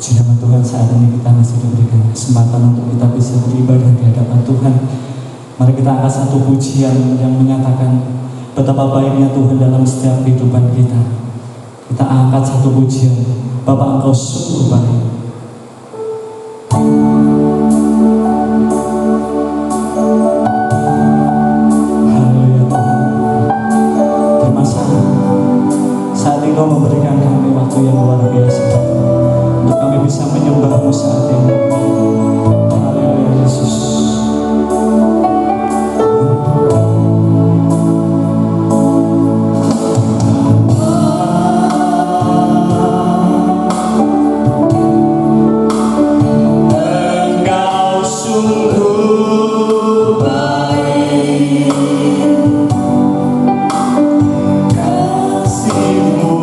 Puji nama Tuhan, saat ini kita masih diberikan kesempatan untuk kita bisa beribadah di hadapan Tuhan. Mari kita angkat satu pujian yang menyatakan betapa baiknya Tuhan dalam setiap kehidupan kita. Kita angkat satu pujian, Bapa Engkau sungguh baik. Haleluya Tuhan. Terima kasih saat ini Kau memberikan kami waktu yang luar biasa untuk kami bisa menyembah-Mu saat ini. Haleluya Yesus. Kasih-Mu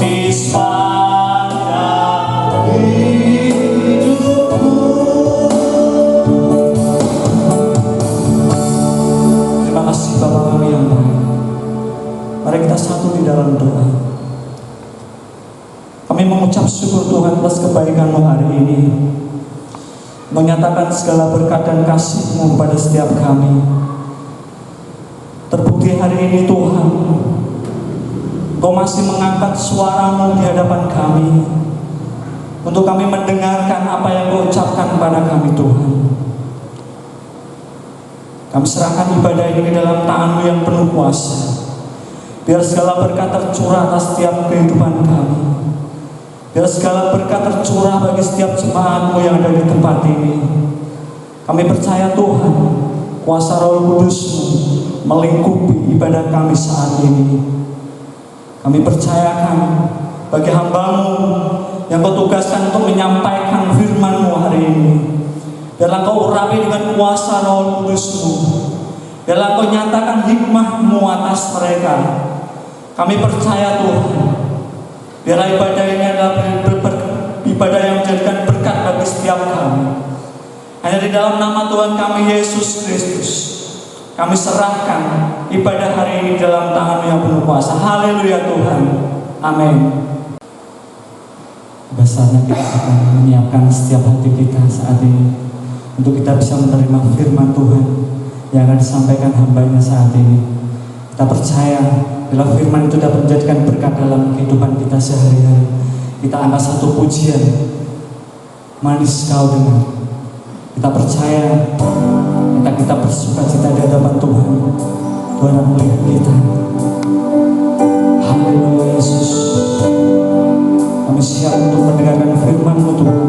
di sepanjang hidupku. Terima kasih Bapa kami yang baik. Mari kita satu di dalam doa. Kami mengucap syukur Tuhan atas kebaikan-Mu hari ini, menyatakan segala berkat dan kasih-Mu kepada setiap kami. Terbukti hari ini Tuhan, Kau masih mengangkat suara-Mu di hadapan kami, untuk kami mendengarkan apa yang Kau ucapkan kepada kami Tuhan. Kami serahkan ibadah ini ke dalam tangan-Mu yang penuh kuasa. Biar segala berkat tercurah atas setiap kehidupan kami. Biar segala berkat tercurah bagi setiap jemaat-Mu yang ada di tempat ini. Kami percaya Tuhan, kuasa Roh Kudus-Mu melingkupi ibadah kami saat ini. Kami percayakan bagi hamba-Mu yang Kau tugaskan untuk menyampaikan firman-Mu hari ini. Biarlah Kau urapi dengan kuasa Roh Kudus-Mu. Biarlah Kau nyatakan hikmah-Mu atas mereka. Kami percaya Tuhan, biarlah ibadah ini adalah ibadah yang menjadikan berkat bagi setiap kami. Hanya di dalam nama Tuhan kami Yesus Kristus, kami serahkan ibadah hari ini dalam tangan yang penuh kuasa. Haleluya Tuhan. Amin. Besarnya kita akan menyiapkan setiap hati kita saat ini untuk kita bisa menerima firman Tuhan yang akan disampaikan hamba-Nya saat ini. Kita percaya bila firman itu dapat menjadikan berkat dalam kehidupan kita sehari-hari. Kita angkat satu pujian, manis kau dengar. Kita percaya, kita bersuka cita di hadapan Tuhan. Tuhan akan melihat kita. Haleluya Yesus. Kami siap untuk mendengarkan firman-Mu Tuhan.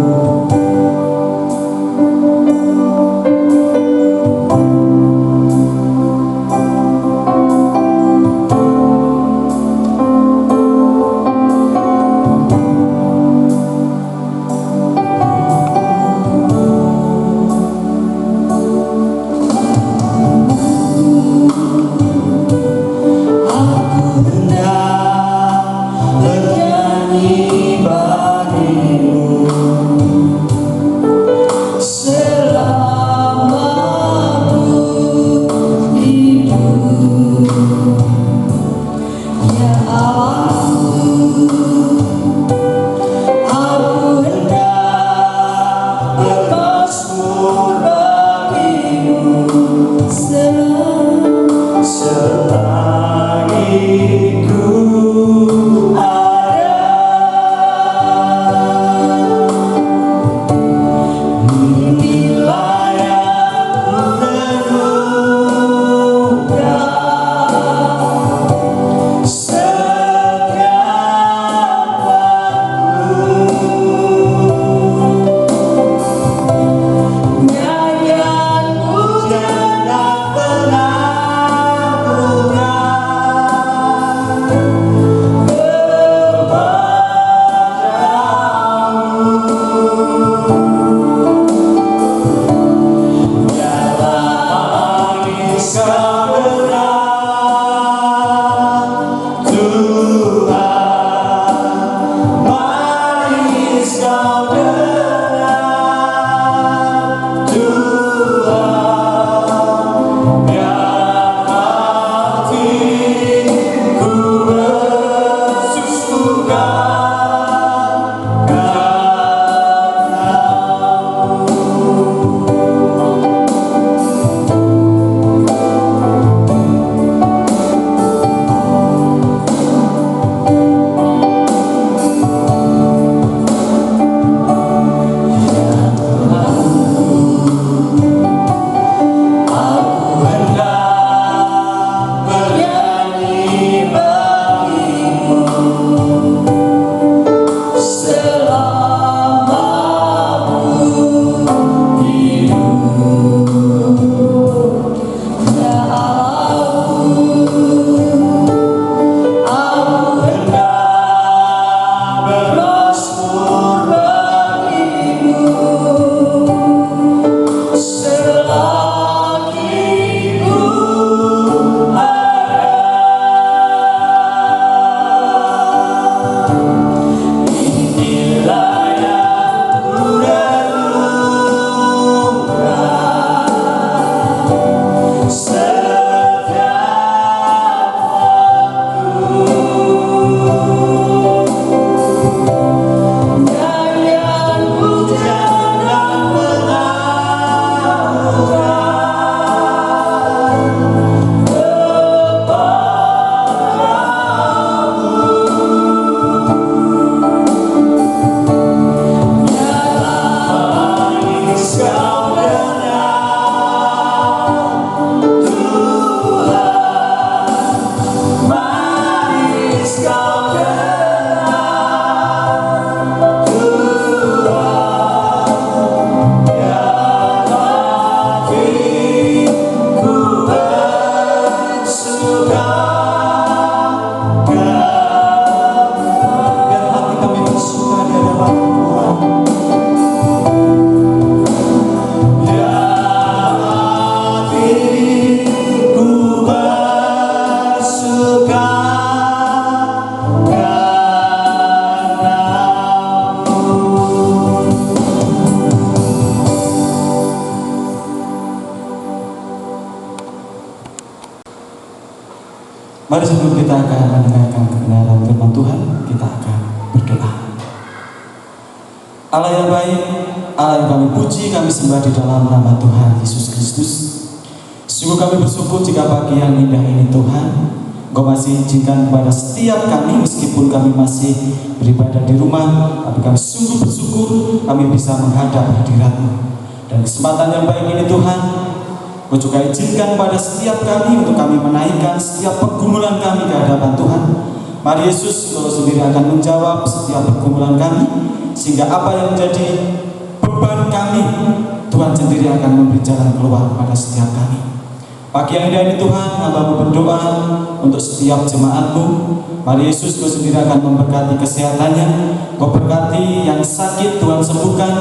sebelum kita akan mendengarkan kebenaran firman Tuhan, kita akan berdoa. Allah yang baik, Allah yang kami puji, kami sembah di dalam nama Tuhan Yesus Kristus. Sungguh kami bersyukur jika pagi yang indah ini Tuhan, Engkau masih izinkan kepada setiap kami, meskipun kami masih beribadah di rumah, tapi kami sungguh bersyukur kami bisa menghadap hadirat-Mu. Dan kesempatan yang baik ini Tuhan, Engkau juga izinkan kepada setiap kami untuk kami menaikkan setiap pergumulan kami ke hadapan Tuhan. Mari Yesus, Engkau sendiri akan menjawab setiap pergumulan kami, sehingga apa yang menjadi beban kami, Tuhan sendiri akan memberi jalan keluar pada setiap kami. Pagi yang indah ini Tuhan, hamba-Mu berdoa untuk setiap jemaat-Mu. Mari Yesus, Engkau sendiri akan memberkati kesehatannya. Engkau berkati yang sakit, Tuhan sembuhkan.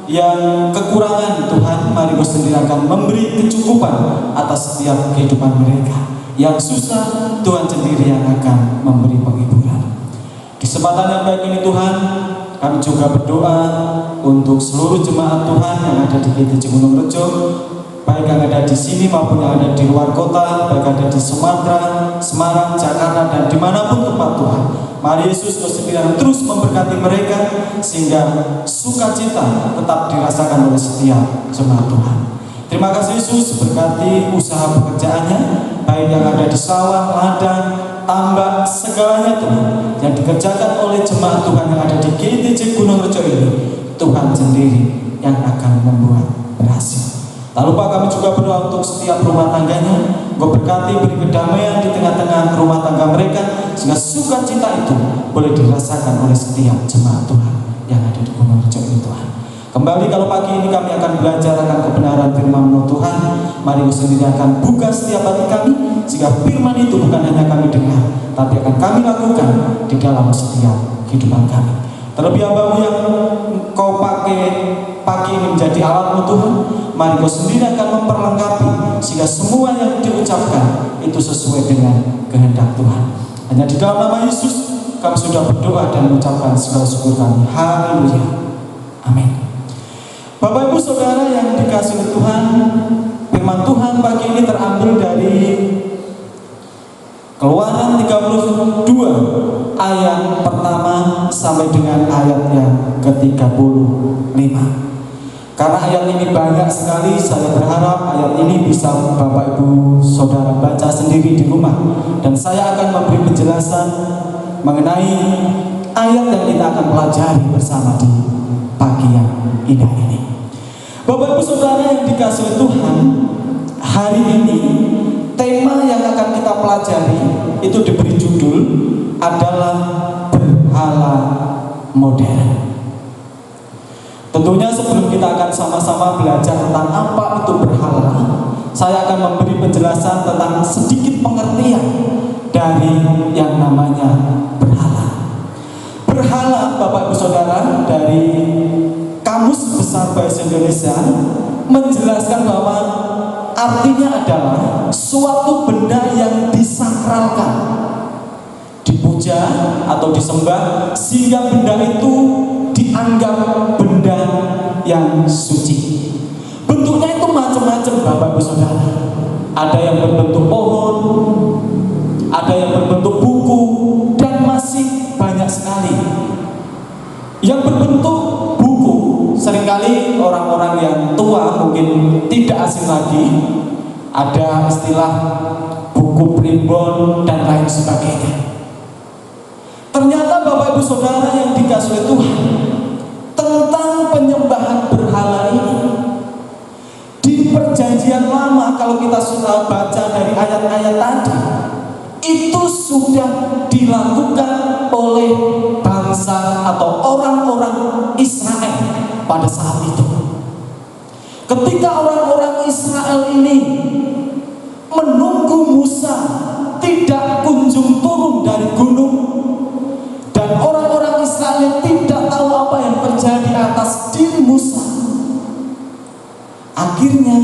Yang kekurangan, Tuhan, mari Engkau sendiri akan memberi kecukupan atas setiap kehidupan mereka. Yang susah, Tuhan sendiri yang akan memberi penghiburan. Kesempatan yang baik ini Tuhan, kami juga berdoa untuk seluruh jemaat Tuhan yang ada di GTJ Gunung Rejo, baik yang ada di sini maupun yang ada di luar kota, baik ada di Sumatera, Semarang, Jakarta, dan dimanapun tempat Tuhan. Mari Yesus, Engkau sendiri yang terus memberkati mereka, sehingga sukacita tetap dirasakan oleh setiap jemaat Tuhan. Terima kasih Yesus, berkati usaha pekerjaannya, baik yang ada di sawah, ladang, tambak, segalanya Tuhan, yang dikerjakan oleh jemaat Tuhan yang ada di GTJ Gunung Rejo ini, Tuhan sendiri yang akan membuat berhasil. Tak lupa kami juga berdoa untuk setiap rumah tangganya. Engkau berkati, beri kedamaian di tengah-tengah rumah tangga mereka, sehingga sukacita itu boleh dirasakan oleh setiap jemaat Tuhan yang ada di Gunung Rejo ini Tuhan. Kembali kalau pagi ini kami akan belajar akan kebenaran firman-Mu Tuhan. Mari Engkau sendiri akan buka setiap hati kami, sehingga firman itu bukan hanya kami dengar, tapi akan kami lakukan di dalam setiap kehidupan kami. Terlebih hamba-Mu yang Engkau pakai pagi ini menjadi alat-Mu Tuhan, mari Engkau sendiri akan memperlengkapi, sehingga semua yang diucapkan itu sesuai dengan kehendak Tuhan. Hanya di dalam nama Yesus kami sudah berdoa dan mengucapkan segala syukur kami. Haleluya. Amin. Bapak Ibu Saudara yang dikasihi Tuhan, firman Tuhan pagi ini terambil dari Keluaran 32 ayat pertama sampai dengan ayat yang ke-35. Karena ayat ini banyak sekali, saya berharap ayat ini bisa Bapak Ibu Saudara baca sendiri di rumah, dan saya akan memberi penjelasan mengenai ayat yang kita akan pelajari bersama di pagi yang indah ini. Bapak Ibu Saudara yang dikasihi Tuhan, hari ini tema yang akan kita pelajari itu diberi judul adalah berhala modern. Tentunya sebelum kita akan sama-sama belajar tentang apa itu berhala, saya akan memberi penjelasan tentang sedikit pengertian dari yang namanya berhala. Berhala, Bapak Ibu Saudara, dari Kamus Besar Bahasa Indonesia menjelaskan bahwa artinya adalah suatu benda yang disakralkan, dipuja atau disembah, sehingga benda itu dianggap benda yang suci. Bentuknya itu macam-macam Bapak Ibu Saudara. Ada yang berbentuk pohon, ada yang berbentuk buku, dan masih banyak sekali. Yang berbentuk buku, seringkali orang-orang yang tua mungkin tidak asing lagi. Ada istilah buku primbon dan lain sebagainya. Ternyata Bapak Ibu Saudara yang dikasihi Tuhan, tentang penyembahan berhala ini di Perjanjian Lama, kalau kita sudah baca dari ayat-ayat tadi, itu sudah dilakukan oleh bangsa atau orang-orang Israel pada saat itu. Ketika orang-orang Israel ini menunggu Musa tidak kunjung turun dari gunung, dan orang-orang Israel tidak tahu apa yang terjadi atas diri Musa, akhirnya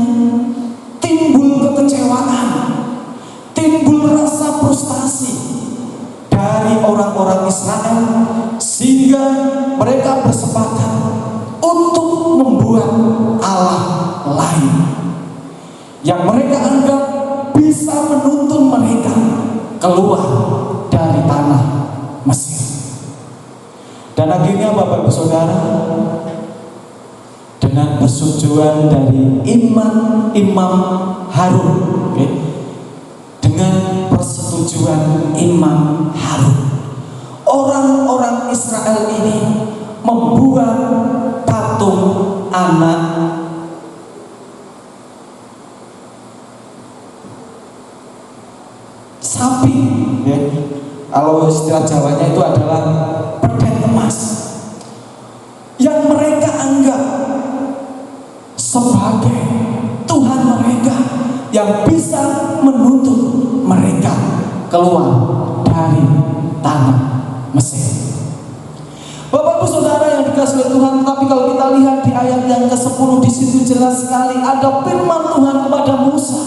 timbul kekecewaan, timbul rasa frustasi dari orang-orang Israel, sehingga mereka bersepakat untuk membuat Allah lain yang mereka anggap bisa menuntun mereka ke Mesir. Dan akhirnya Bapak Ibu Saudara, dengan persetujuan dari Imam Harun, dengan persetujuan Imam Harun, orang-orang Israel ini membuat patung anak sapi, kalau istilah Jawanya itu adalah pedang emas, yang mereka anggap sebagai Tuhan mereka yang bisa menuntut mereka keluar dari tanah Mesir. Bapak Ibu Saudara yang dikasihi Tuhan, tapi kalau kita lihat di ayat yang ke-10, di situ jelas sekali ada firman Tuhan kepada Musa.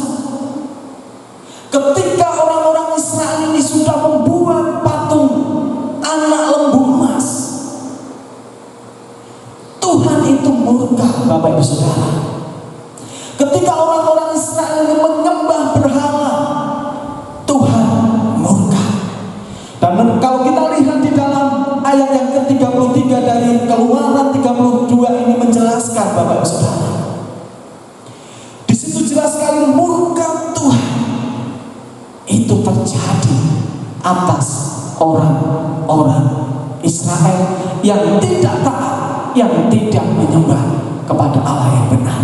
Ketika orang-orang Israel ini sudah membuat patung anak lembu emas, Tuhan itu murka, Bapak Ibu Saudara. Ketika orang-orang Israel ini menyembah berhala, Tuhan murka. Dan kalau kita lihat di dalam ayat yang ke-33 dari Keluaran 32 ini menjelaskan, Bapak Ibu Saudara, di situ jelas sekali murka Tuhan itu terjadi atas orang-orang Israel yang tidak taat, yang tidak menyembah kepada Allah yang benar.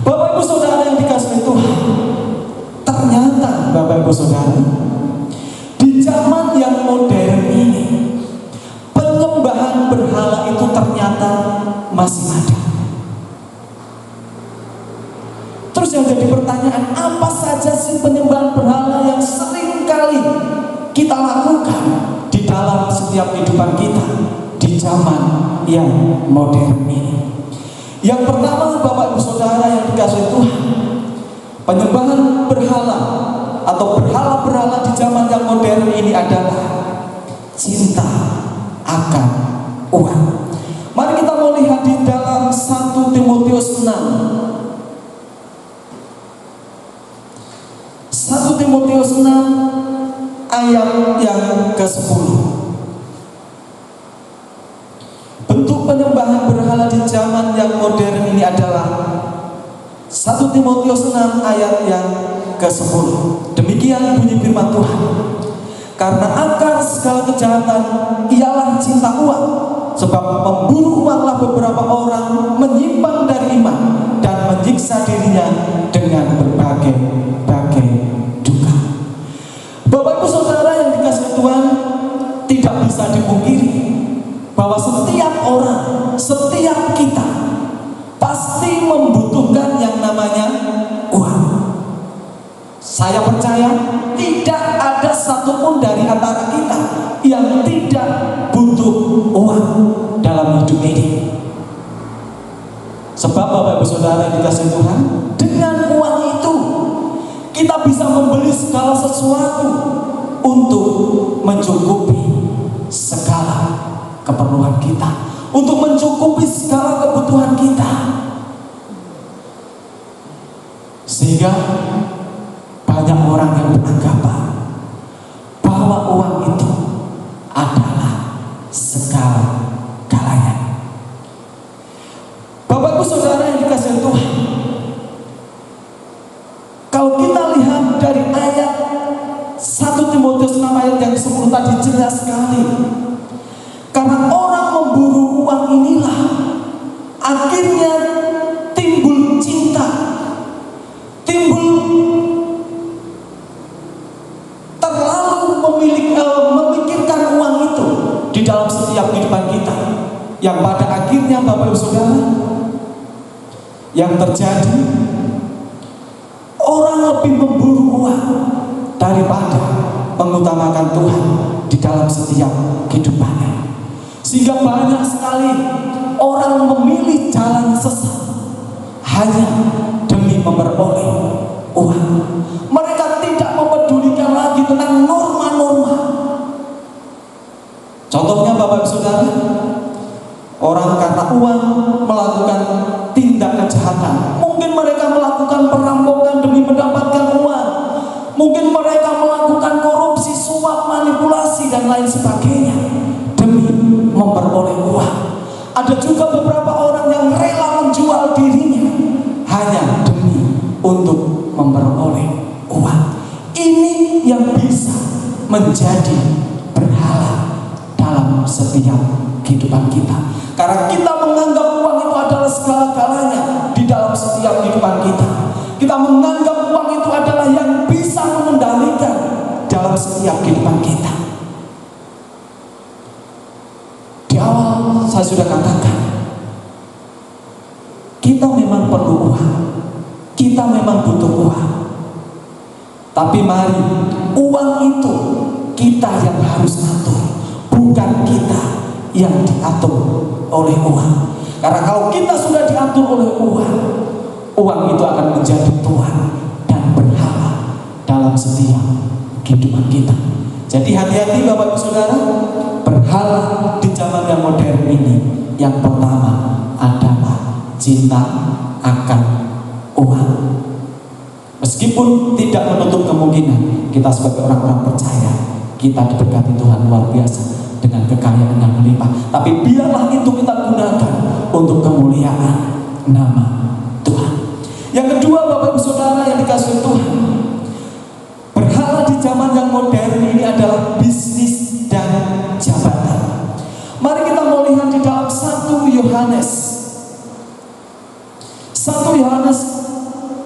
Bapak Ibu Saudara yang dikasihi Tuhan, ternyata Bapak Ibu Saudara, di zaman yang modern ini penyembahan berhala itu ternyata masih ada. Terus yang jadi pertanyaan, apa saja sih penyembahan berhala yang sering kali kita lakukan di dalam setiap kehidupan kita di zaman yang modern ini? Yang pertama, Bapak Ibu Saudara yang dikasihi Tuhan, penyembahan berhala atau berhala-berhala di zaman yang modern ini adalah cinta akan uang. Mari kita melihat di dalam 1 Timotius 6. 1 Timotius 6 ayat yang ke-10. Bentuk penyembahan berhala di zaman yang modern ini adalah 1 Timotius 6 ayat yang ke-10. Demikian bunyi firman Tuhan. Karena akar segala kejahatan ialah cinta uang, sebab memburu uanglah beberapa orang menyimpang dari iman dan menyiksa dirinya dengan berbagai duka. Bapak Ibu Saudara yang dikasihi Tuhan, tidak bisa dipungkiri bahwa setiap orang, setiap kita pasti membutuhkan yang namanya uang. Saya percaya tidak ada satupun dari antara kita yang tidak butuh uang dalam hidup ini. Sebab Bapak Ibu Saudara yang dikasihi Tuhan, dengan uang itu kita bisa membeli segala sesuatu untuk mencukupi segala keperluan kita, untuk mencukupi segala kebutuhan kita. Sehingga banyak orang yang beranggapan bahwa uang itu adalah segala-galanya. Bapak Ibu Saudara yang dikasihi Tuhan, kalau kita lihat dari ayat 1 Timotius 6 ayat yang 10 tadi jelas sekali. Karena orang memburu uang inilah akhirnya timbul cinta, timbul terlalu memikirkan uang itu di dalam setiap kehidupan kita, yang pada akhirnya Bapak Ibu Saudara, yang terjadi orang lebih memburu uang daripada mengutamakan Tuhan di dalam setiap kehidupannya. Sehingga banyak sekali orang memilih jalan sesat hanya demi memperoleh uang. Mereka tidak mempedulikan lagi tentang norma-norma. Contohnya Bapak Ibu Saudara, orang karena uang melakukan tindak kejahatan. Mungkin mereka melakukan perampokan demi mendapatkan uang. Mungkin mereka melakukan korupsi, suap, manipulasi, dan dan lain sebagainya demi memperoleh uang. Ada juga beberapa orang yang rela menjual dirinya hanya demi untuk memperoleh uang. Ini yang bisa menjadi berhala dalam setiap kehidupan kita, karena kita menganggap uang itu adalah segala-galanya di dalam setiap kehidupan kita. Kita menganggap uang itu adalah yang bisa mengendalikan dalam setiap kehidupan kita. Di awal saya sudah katakan, kita memang perlu uang, kita memang butuh uang. Tapi mari, uang itu kita yang harus atur, bukan kita yang diatur oleh uang. Karena kalau kita sudah diatur oleh uang, uang itu akan menjadi tuan dan berhala dalam setiap kehidupan kita. Jadi hati-hati Bapak Ibu Saudara, berhala di zaman yang modern ini yang pertama adalah cinta akan uang. Meskipun tidak menutup kemungkinan kita sebagai orang-orang percaya, kita diberkati Tuhan luar biasa dengan kekayaan yang melimpah, tapi biarlah itu kita gunakan untuk kemuliaan nama Tuhan. Yang kedua Bapak Ibu Saudara yang dikasihi Tuhan, berhala di zaman yang modern ini adalah bisnis dan jabatan. Mari kita melihat di dalam 1 Yohanes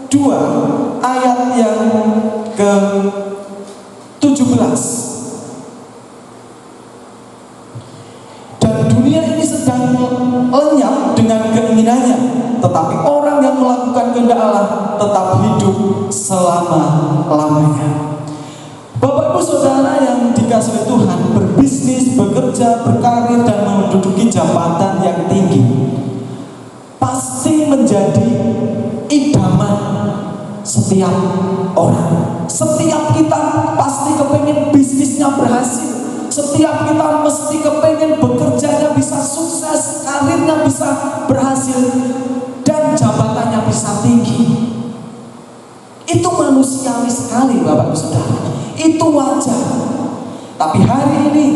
2 ayat yang ke-17. Dan dunia ini sedang lenyap dengan keinginannya, tetapi orang yang melakukan kehendak Allah tetap hidup selama-lamanya. Bapak Ibu Saudara yang dikasihi Tuhan, berbisnis, bekerja, berkarir, dan menduduki jabatan yang tinggi pasti menjadi idaman setiap orang. Setiap kita pasti kepengen bisnisnya berhasil. Setiap kita mesti kepengen bekerjanya bisa sukses, karirnya bisa berhasil, dan jabatannya bisa tinggi. Itu manusiawi sekali Bapak Ibu Saudara, itu wajar. Tapi hari ini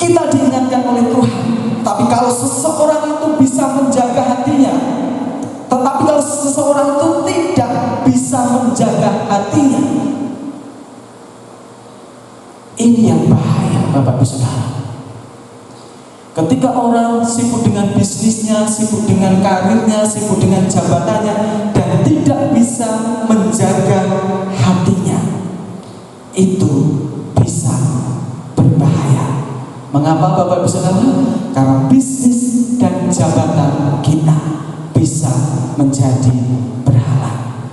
kita diingatkan oleh Tuhan, tapi kalau seseorang itu bisa menjaga hatinya, tetapi kalau seseorang itu tidak bisa menjaga hatinya, ini yang bahaya Bapak Ibu Saudara. Ketika orang sibuk dengan bisnisnya, sibuk dengan karirnya, sibuk dengan jabatannya, dan tidak bisa menjaga hatinya, itu bisa berbahaya. Mengapa Bapak Ibu Saudara? Karena bisnis dan jabatan kita bisa menjadi berhala.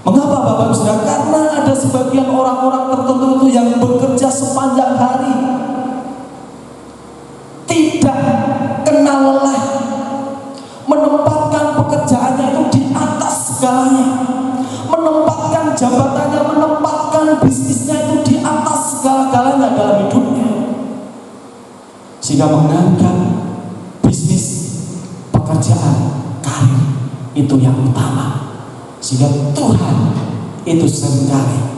Mengapa Bapak Ibu Saudara? Karena ada sebagian orang-orang tertentu itu yang bekerja sepanjang hari, tidak kenal lelah, menempatkan pekerjaannya itu di atas segalanya, menempatkan jabatannya, menempatkan bisnisnya itu di atas segala-galanya dalam hidupnya, sehingga menganggap bisnis, pekerjaan, karir itu yang utama, sehingga Tuhan itu seringkali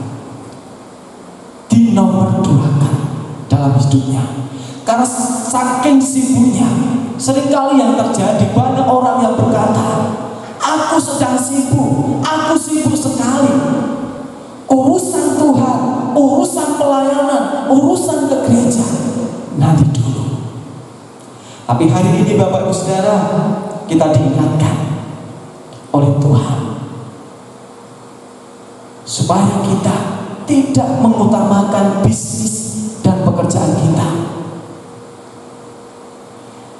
dinomorduakan dalam hidupnya. Karena saking sibuknya, seringkali yang terjadi banyak orang yang berkata, aku sedang sibuk, aku sibuk sekali. Urusan Tuhan, urusan pelayanan, urusan ke gereja nanti dulu. Tapi hari ini Bapak Ibu Saudara, kita diingatkan oleh Tuhan supaya kita tidak mengutamakan bisnis dan pekerjaan kita.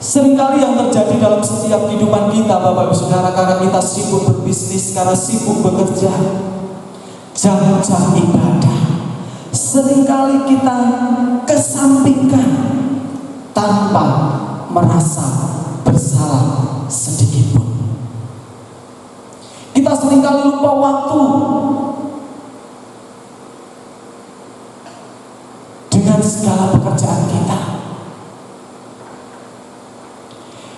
Seringkali yang terjadi dalam setiap kehidupan kita Bapak Ibu Saudara, karena kita sibuk berbisnis, karena sibuk bekerja, jam-jam ibadah seringkali kita kesampingkan tanpa merasa bersalah sedikit pun. Kita seringkali lupa waktu dengan segala pekerjaan kita.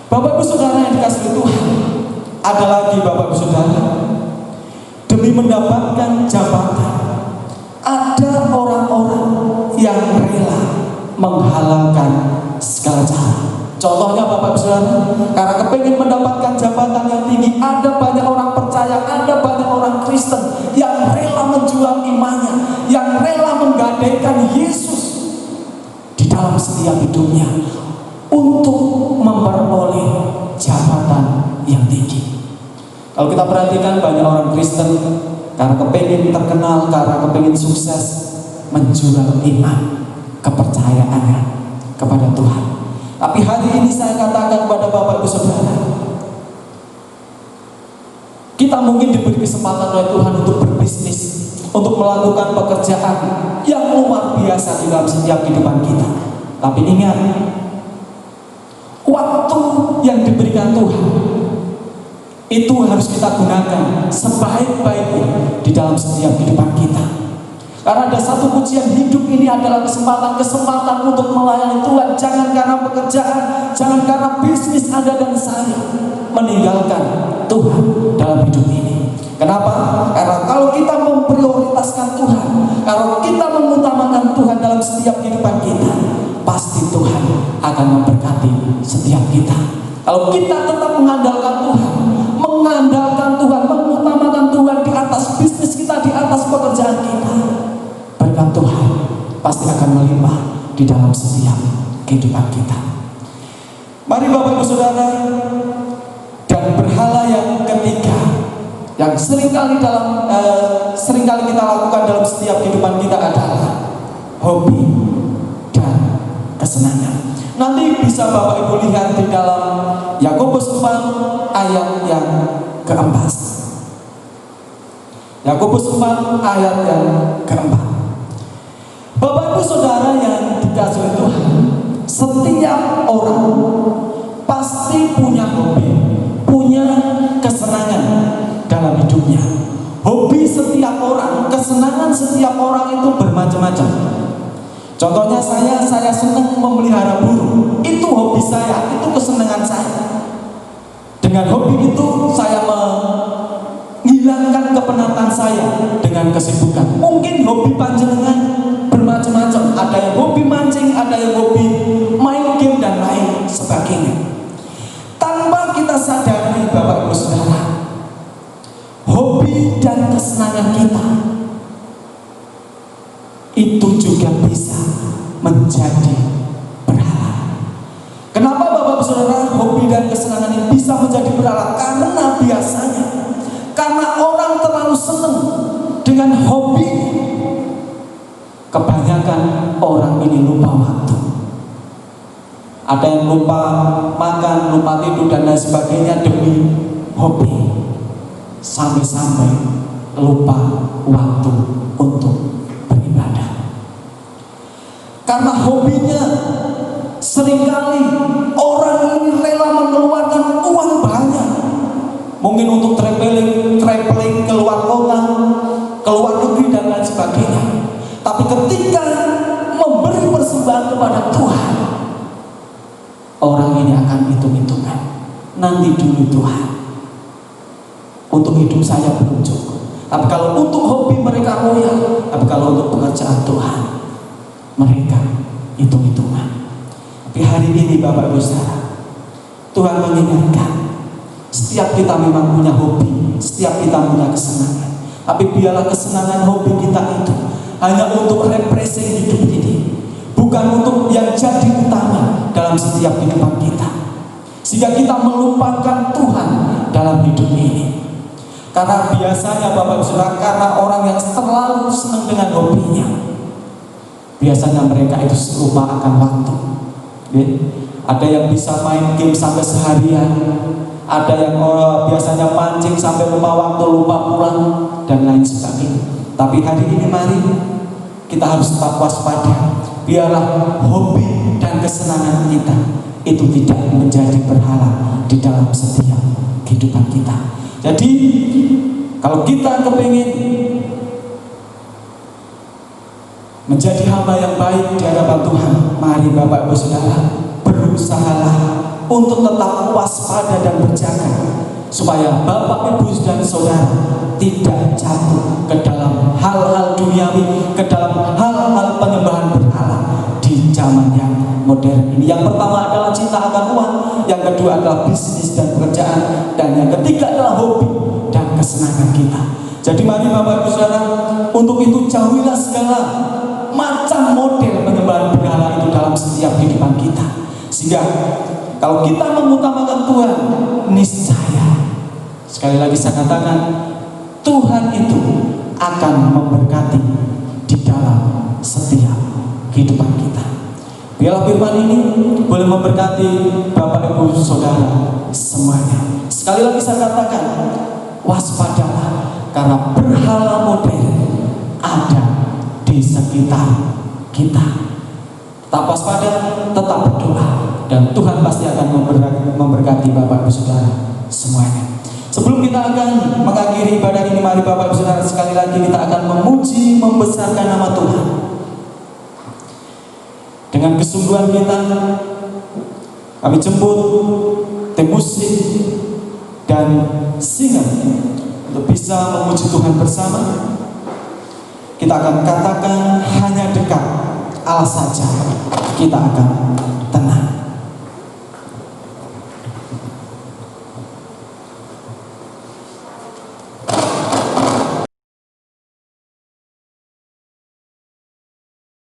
Bapak Ibu Saudara yang dikasihi Tuhan, ada lagi Bapak Ibu Saudara, demi mendapatkan jabatan, ada orang-orang yang rela menghalalkan segala cara. Contohnya Bapak Ibu Saudara, karena kepingin mendapatkan jabatan yang tinggi, ada banyak orang percaya, ada banyak orang Kristen yang rela menjual imannya, yang rela menggadaikan Yesus di dalam setiap hidupnya untuk memperoleh jabatan yang tinggi. Kalau kita perhatikan banyak orang Kristen karena kepingin terkenal, karena kepingin sukses, menjual iman, kepercayaannya kepada Tuhan. Tapi hari ini saya katakan kepada Bapak Ibu Saudara, kita mungkin diberi kesempatan oleh Tuhan untuk berbisnis, untuk melakukan pekerjaan yang luar biasa di dalam setiap kehidupan kita. Tapi ingat, waktu yang diberikan Tuhan itu harus kita gunakan sebaik-baiknya di dalam setiap kehidupan kita. Karena ada satu pujian, hidup ini adalah kesempatan untuk melayani Tuhan. Jangan karena pekerjaan, jangan karena bisnis Anda dan saya meninggalkan Tuhan dalam hidup ini. Kenapa? Karena kalau kita memprioritaskan Tuhan, kalau kita mengutamakan Tuhan dalam setiap kehidupan kita, pasti Tuhan akan memberkati setiap kita. Kalau kita tetap mengandalkan Tuhan, mengutamakan Tuhan di atas bisnis kita, di atas pekerjaan kita, berkat Tuhan pasti akan melimpah di dalam setiap kehidupan kita. Mari Bapak Ibu Saudara, dan berhala yang ketiga yang seringkali kita lakukan dalam setiap kehidupan kita adalah hobi dan kesenangan. Nanti bisa Bapak Ibu lihat di dalam Yakobus 4 ayat yang keempat. Yakobus 4 ayat yang keempat. Bapak Ibu Saudara yang dikasihi Tuhan, setiap orang pasti punya hobi, punya kesenangan dalam hidupnya. Hobi setiap orang, kesenangan setiap orang itu bermacam-macam. Contohnya saya senang memelihara burung. Itu hobi saya, itu kesenangan saya. Dengan hobi itu saya menghilangkan kepenatan saya dengan kesibukan. Mungkin hobi panjenengan bermacam-macam. Ada yang hobi mancing, ada yang hobi main game dan lain sebagainya. Tanpa kita sadari Bapak Ibu Saudara, hobi dan kesenangan kita itu juga bisa menjadi berhala. Kenapa Bapak Ibu Saudara hobi dan kesenangan ini bisa menjadi berhala? Karena biasanya, karena orang terlalu senang dengan hobi, kebanyakan orang ini lupa waktu. Ada yang lupa makan, lupa tidur dan lain sebagainya demi hobi, sampai-sampai lupa waktu untuk beribadah. Karena hobinya, seringkali orang ini rela mengeluarkan uang banyak, mungkin untuk traveling ke luar kota, ke luar negeri dan lain sebagainya. Tapi ketika memberi persembahan kepada Tuhan, orang ini akan hitung-hitungan. Nanti dulu Tuhan, untuk hidup saya belum cukup. Tapi kalau untuk hobi mereka royal, tapi kalau untuk pekerjaan Tuhan, mereka hitung-hitungan. Tapi hari ini Bapak Ibu Saudara, Tuhan mengingatkan, setiap kita memang punya hobi, setiap kita punya kesenangan. Tapi biarlah kesenangan hobi kita itu hanya untuk refreshing hidup ini, bukan untuk yang jadi utama dalam setiap kehidupan kita, sehingga kita melupakan Tuhan dalam hidup ini. Karena biasanya Bapak Ibu Saudara, karena orang yang terlalu senang dengan hobinya, biasanya mereka itu lupa akan waktu. Ada yang bisa main game sampai seharian, ada yang biasanya mancing sampai lupa waktu, lupa pulang dan lain sebagainya. Tapi hari ini mari kita harus tetap waspada. Biarlah hobi dan kesenangan kita itu tidak menjadi berhala di dalam setiap kehidupan kita. Jadi kalau kita kepingin menjadi hamba yang baik di hadapan Tuhan, mari Bapak Ibu Saudara, berusahalah untuk tetap waspada dan berjaga, supaya Bapak Ibu dan Saudara tidak jatuh ke dalam hal-hal duniawi, ke dalam hal-hal penyembahan berhala. modern ini. Yang pertama adalah cinta akan uang, yang kedua adalah bisnis dan pekerjaan, dan yang ketiga adalah hobi dan kesenangan kita. Jadi mari Bapak Ibu Saudara, untuk itu jauhilah segala macam model penyembahan berhala itu dalam setiap kehidupan kita. Sehingga kalau kita mengutamakan Tuhan, niscaya, sekali lagi saya katakan, Tuhan itu akan memberkati di dalam setiap kehidupan kita. Biarlah firman ini boleh memberkati Bapak Ibu Saudara semuanya. Sekali lagi saya katakan, waspadalah, karena berhala modern ada di sekitar kita. Tetap waspada, tetap berdoa, dan Tuhan pasti akan memberkati Bapak Ibu Saudara semuanya. Sebelum kita akan mengakhiri ibadah ini, mari Bapak Ibu Saudara sekali lagi kita akan memuji, membesarkan nama Tuhan. Dengan kesungguhan kita, kami jemput tim musik dan singer untuk bisa memuji Tuhan bersama. Kita akan katakan hanya dekat Allah saja, kita akan